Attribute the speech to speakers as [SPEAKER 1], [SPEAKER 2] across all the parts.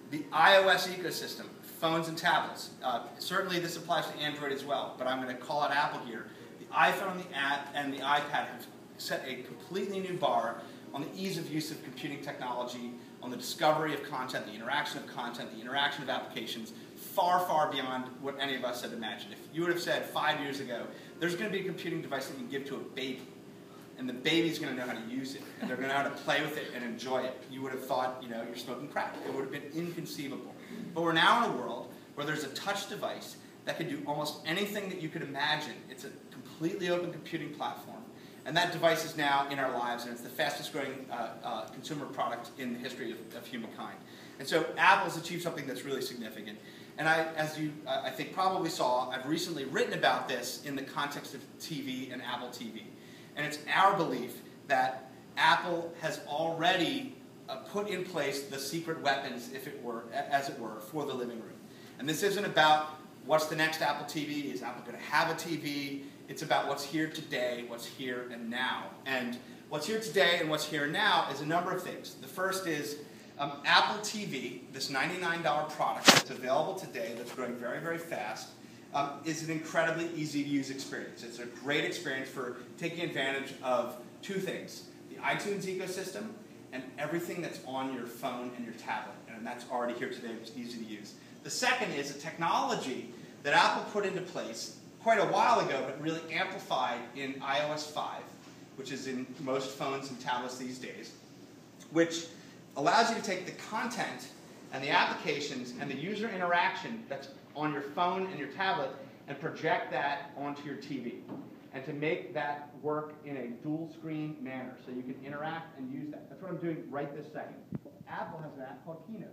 [SPEAKER 1] The iOS ecosystem, phones and tablets. Certainly this applies to Android as well, but I'm going to call out Apple here. The iPhone, the app, and the iPad have set a completely new bar on the ease of use of computing technology, on the discovery of content, the interaction of content, the interaction of applications, far, far beyond what any of us had imagined. If you would have said 5 years ago, there's going to be a computing device that you can give to a baby, and the baby's going to know how to use it, and they're going to know how to play with it and enjoy it, you would have thought, you know, you're smoking crack. It would have been inconceivable. But we're now in a world where there's a touch device that can do almost anything that you could imagine. It's a completely open computing platform. And that device is now in our lives, and it's the fastest growing consumer product in the history of humankind. And so Apple's achieved something that's really significant. And as you, I think, probably saw, I've recently written about this in the context of TV and Apple TV. And it's our belief that Apple has already put in place the secret weapons, if it were, as it were, for the living room. And this isn't about what's the next Apple TV, is Apple going to have a TV? It's about what's here today, what's here and now. And what's here today and what's here and now is a number of things. The first is Apple TV, this $99 product that's available today, that's growing very, very fast, is an incredibly easy-to-use experience. It's a great experience for taking advantage of two things: the iTunes ecosystem and everything that's on your phone and your tablet. And that's already here today. It's easy to use. The second is a technology that Apple put into place quite a while ago, but really amplified in iOS 5, which is in most phones and tablets these days, which allows you to take the content and the applications and the user interaction that's on your phone and your tablet and project that onto your TV, and to make that work in a dual screen manner so you can interact and use that. That's what I'm doing right this second. Apple has an app called Keynote.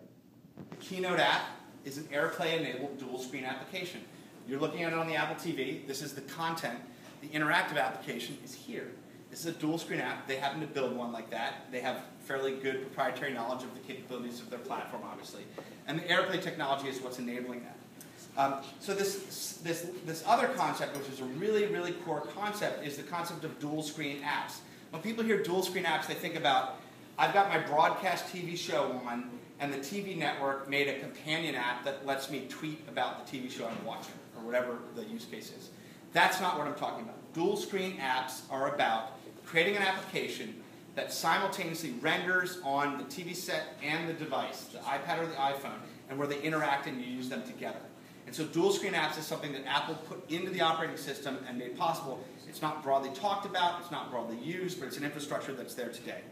[SPEAKER 1] The Keynote app is an AirPlay-enabled dual screen application. You're looking at it on the Apple TV. This is the content. The interactive application is here. This is a dual screen app. They happen to build one like that. They have fairly good proprietary knowledge of the capabilities of their platform, obviously. And the AirPlay technology is what's enabling that. So this other concept, which is a really, really core concept, is the concept of dual screen apps. When people hear dual screen apps, they think about, I've got my broadcast TV show on, and the TV network made a companion app that lets me tweet about the TV show I'm watching, or whatever the use case is. That's not what I'm talking about. Dual screen apps are about creating an application that simultaneously renders on the TV set and the device, the iPad or the iPhone, and where they interact and you use them together. And so dual screen apps is something that Apple put into the operating system and made possible. It's not broadly talked about, it's not broadly used, but it's an infrastructure that's there today.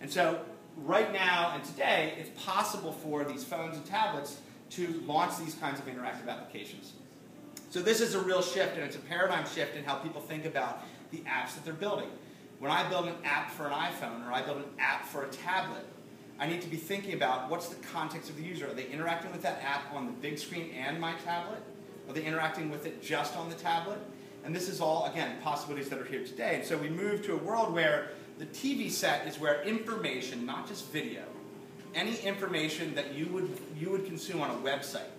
[SPEAKER 1] And so right now and today, it's possible for these phones and tablets to launch these kinds of interactive applications. So this is a real shift, and it's a paradigm shift in how people think about the apps that they're building. When I build an app for an iPhone, or I build an app for a tablet, I need to be thinking about what's the context of the user. Are they interacting with that app on the big screen and my tablet? Are they interacting with it just on the tablet? And this is all, again, possibilities that are here today. And so we move to a world where the TV set is where information, not just video, any information that you would consume on a website.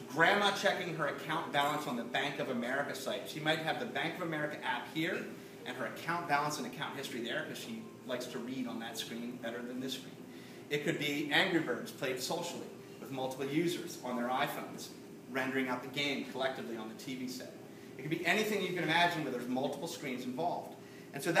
[SPEAKER 1] Grandma checking her account balance on the Bank of America site. She might have the Bank of America app here and her account balance and account history there because she likes to read on that screen better than this screen. It could be Angry Birds played socially with multiple users on their iPhones, rendering out the game collectively on the TV set. It could be anything you can imagine where there's multiple screens involved. And so that